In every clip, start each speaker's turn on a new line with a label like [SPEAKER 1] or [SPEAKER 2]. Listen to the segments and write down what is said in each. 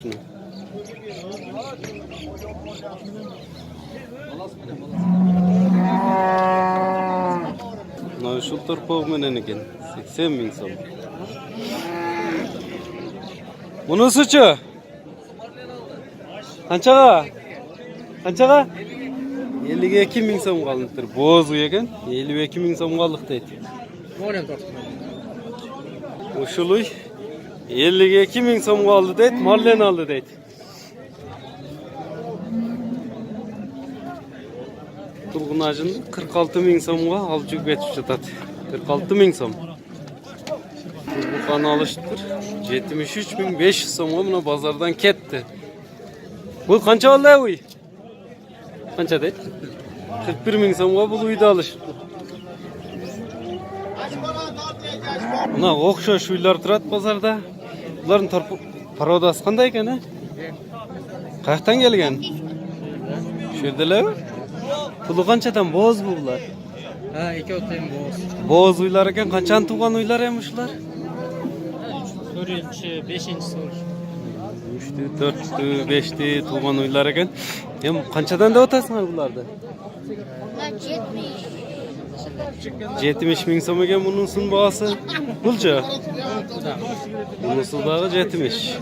[SPEAKER 1] Şu torpaq menen eken 80 ming so'm. Bunisichi? Qanchaga? Qanchaga? 52 ming so'm qolibdir. Bo'z ekan 52 ming so'm qoldi deydi. O'shuluy 52 ming so'm qoldi deydi, mollen oldi deydi. Turg'unajin 46 ming so'mga olib ketib жатadi. 46 ming so'm. Bu qani olishdir. 73.500 so'mga buni bozordan ketdi. Bu qancha oldi uy? Qancha deydi? 41 ming so'mga bu uyda olishdi. Buna o'xshash uylar turadi bozorda. Ularning parodasi qanday ekan? Qayerdan kelgan? Shu yerdalar? Pulu qanchadan bo'z bular?
[SPEAKER 2] Ha, 2 o'tdan bo'z.
[SPEAKER 1] Bo'z uylar ekan, qanchani tug'an uylar ham shular?
[SPEAKER 2] 4-chi, 5-chi so'rish.
[SPEAKER 1] 3'ti, 4'ti, 5'ti tug'an uylar ekan. Hem qanchadan da o'tasizlar bularda? 70 ming so'm ekan bunisining bahosi. Qulcha? Bunisi dağı 70.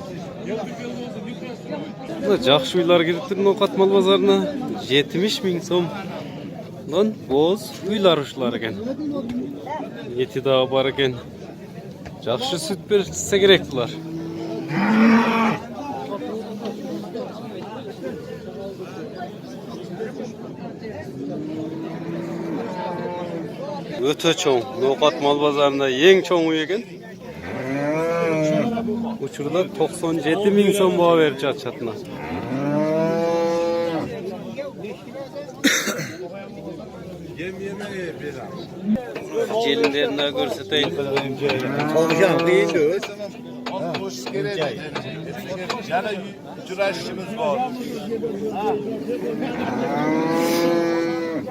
[SPEAKER 1] Bu yaxshi uylar kiribdir No'qatmal bozorina. 70 ming so'm. Lan bo'z uylar shular ekan. Eti dağı bar ekan. Yaxshi süt bersa kerak bular. Öte çoğun. No'qatmal bozorida eng çoğun uy ekan. Uçurda 97 ming so'm baho berib chatchatlar. Gelinlerini görsatayım.
[SPEAKER 3] Olacağım değil mi?
[SPEAKER 4] Hoş geldin. Yani uçuraşımız var.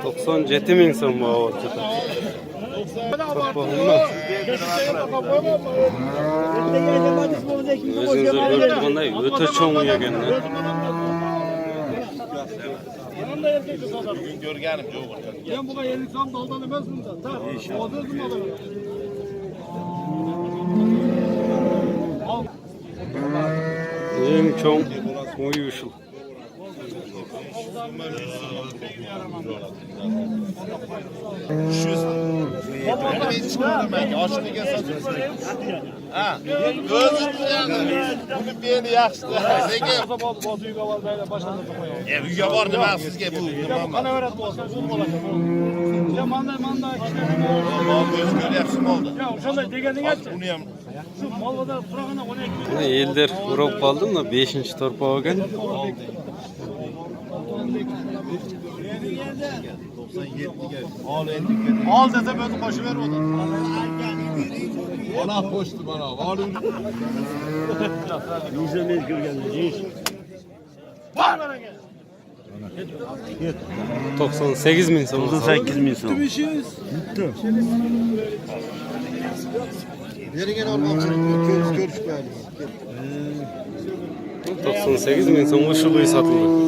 [SPEAKER 1] 97 ming so'm baho berib Özünüz görüp turganday öte çoğun uy ekan.
[SPEAKER 4] Bugün görgenim yok.
[SPEAKER 5] Ben buna 50 gram daldan emez bundan. Tamam. O da ödüm adamı.
[SPEAKER 1] Eng çoğun uy uşul.
[SPEAKER 4] Aşını gelsin. Ha. Gözün bugün beni yaxşı. Zeki.
[SPEAKER 5] Bozuyga var böyle başladı koyuyor.
[SPEAKER 4] Uyga bor nima sizga bu?
[SPEAKER 5] Qana öğret olsa zo'r bo'ladi. Ya manday
[SPEAKER 4] Mal göz ko'ryapsizmi oldu?
[SPEAKER 5] Ya o'shanday deganing aytdi.
[SPEAKER 4] Buni ham
[SPEAKER 5] Shu molvada turaganda 12
[SPEAKER 1] Elder urib qoldim da 5-chi torpaq ekan.
[SPEAKER 4] 97'ge.
[SPEAKER 5] Al desem özü koşuver o da.
[SPEAKER 4] Bana hoştu bana. Var mı?
[SPEAKER 5] Yüzemiz görgenli. Var bana gel.
[SPEAKER 1] 98 ming so'm.
[SPEAKER 3] 98 ming so'm.
[SPEAKER 4] Yerigen olmak görüşmeyelim.
[SPEAKER 1] 98 ming so'm ushul uy sotildi.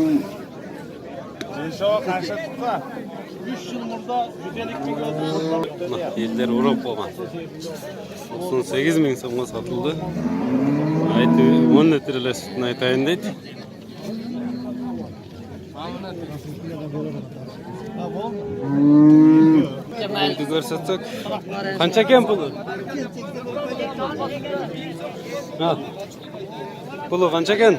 [SPEAKER 5] İnşallah karşı tutsa. 3 yıl burada 150 bin
[SPEAKER 1] Elder urib qolgan. 98 ming so'mga sotildi. Aytdi 10 litrli sutni aytayın deydi. Uyni ko'rsatsak qancha ekan puli? Ha. Puli qancha ekan?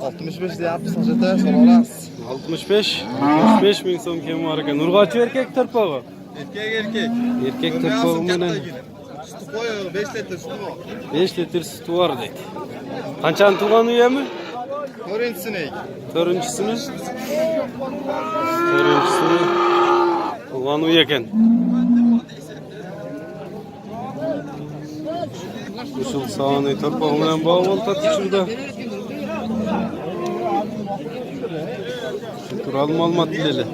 [SPEAKER 4] 65 deyapmiz hozirda so'raymiz.
[SPEAKER 1] 65 ming so'm kam bor ekan. Urg'ochi erkak torpog'i.
[SPEAKER 4] Erkek.
[SPEAKER 1] Erkak torpog'i bilan
[SPEAKER 4] Sütü koy 5 litre sütü var.
[SPEAKER 1] 5 litr suti bor deydi. Qanchani tug'an uyami?
[SPEAKER 4] Öğrencisine.
[SPEAKER 1] To'rtinchisini tug'an uy ekan. Ushul soni torpog'i bilan bog'liq tatishurda. Shu turali ma'lumot bileli.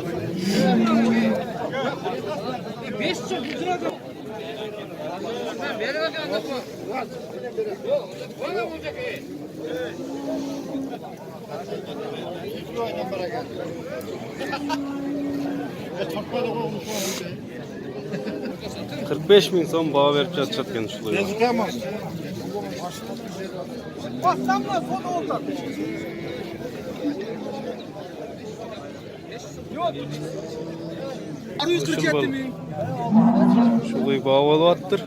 [SPEAKER 1] Kırk beş bin son bağ verip çatken şuluyor. Şuluyu bağ olup attır.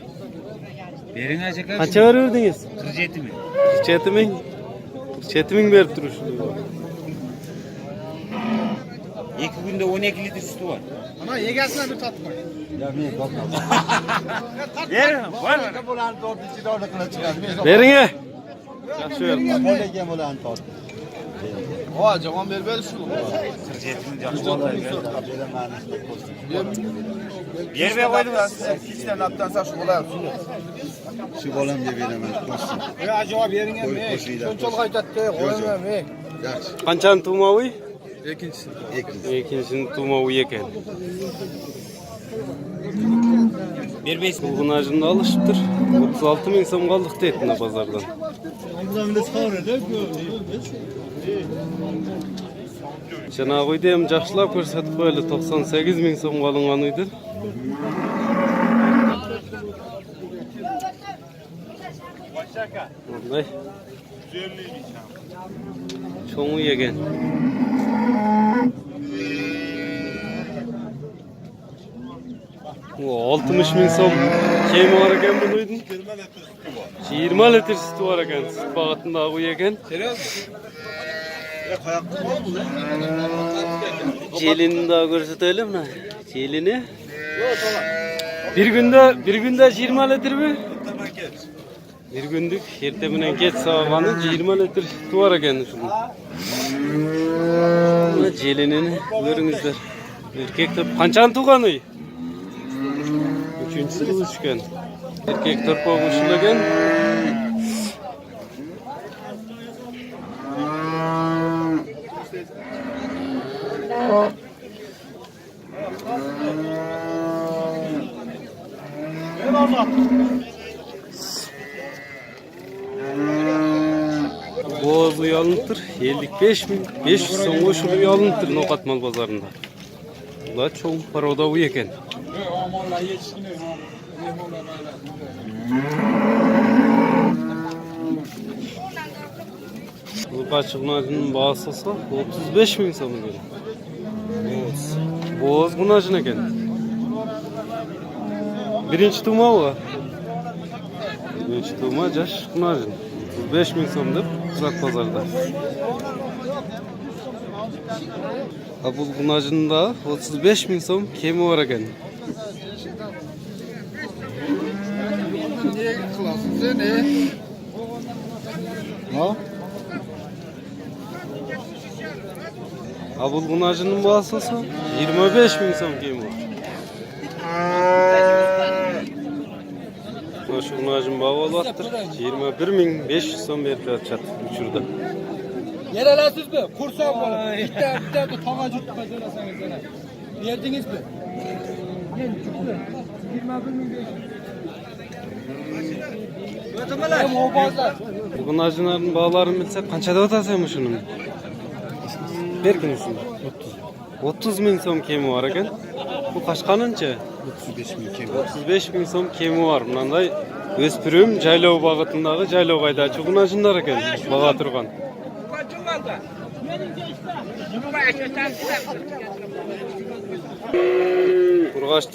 [SPEAKER 3] Verin acaba.
[SPEAKER 1] Kaça verdiniz?
[SPEAKER 3] 47 mi?
[SPEAKER 1] 47 min. 47 min verip durur şuluyu.
[SPEAKER 3] 2 günde 12 litre sütü var.
[SPEAKER 4] Ama yegesine bir tatma.
[SPEAKER 3] Verin. Var mı?
[SPEAKER 4] Bulan doğru içi doğru kına çıkar.
[SPEAKER 1] Verin ya. Yaxşı ver.
[SPEAKER 3] Molege bulan tot.
[SPEAKER 4] O cavan ver şunu.
[SPEAKER 3] 47 yaxşı oldu. Yerbe koydum az.
[SPEAKER 4] Hiçten attansa şu bulan şunu.
[SPEAKER 3] Şu bolam diye veremez.
[SPEAKER 4] Ya acaba verin ya. Çocuk aytattı. Koyamam.
[SPEAKER 1] Kaçan tumavi?
[SPEAKER 4] İkincisi.
[SPEAKER 1] İkincisini tumavi eken.
[SPEAKER 3] Bir beş mi?
[SPEAKER 1] Bulgun acında alışıptır. 36 min som kaldık deytin pazardan. Jana koydu hem жақшылап көрсетіп böyle 98 min som kalınganıydı. Vallahi. Çoğu yegen. O 60 min som kemi var eken buluydun. 20 litre sütü var eken. Süt bağıtında ağu yegen. Celini daha görsetelim mi? Celini. Bir günde 20 litre mi? Bir gündük erteminen geç sağganı 20 litre sütü var eken şunun. Celinini görüңүздөр. Erkek de kaçan tuğanı? Üçüncüsü uçken. Erkek törpü uçulagen. Boğaz uyalınıdır. 55 min 500 so'mga shu uyalınıdır Noqatmal bozorunda. Ular cho'ng paroda u ekan. Bu qachiqlarning bahası 35 min so'm ekan. Boğaz bunajın ekan. Birinchi tuma o. Birinchi tuma jash bunajın. 35 min so'm deb Kuzak pazarda. Abul bunajında 35 min so'm kemi var ekan.
[SPEAKER 4] Niye kılasın seni?
[SPEAKER 1] Ha? Abul bunajının bahası 25 min so'm kemi var. Şu bunajın bağı olattır. 21 min 500 so'm berip жатышат uçurda.
[SPEAKER 5] Yer alasız mı? Kursan bana. Bir tane de tona cüttüme söyleseniz sana. Verdiniz mi? Gel cüttü. 21 bin. O bazar.
[SPEAKER 1] Bugün ajınların bağlarını bilsek kançada atasaymış şunun? Berkinisin. 30 min so'm kemi var ekan. Bu kaçkanınca? 35 min so'm kemi var. Mınандай өспүрүм жайлоо багытындагы жайлоо кайдачы кунажындар экен бага турган. Кургач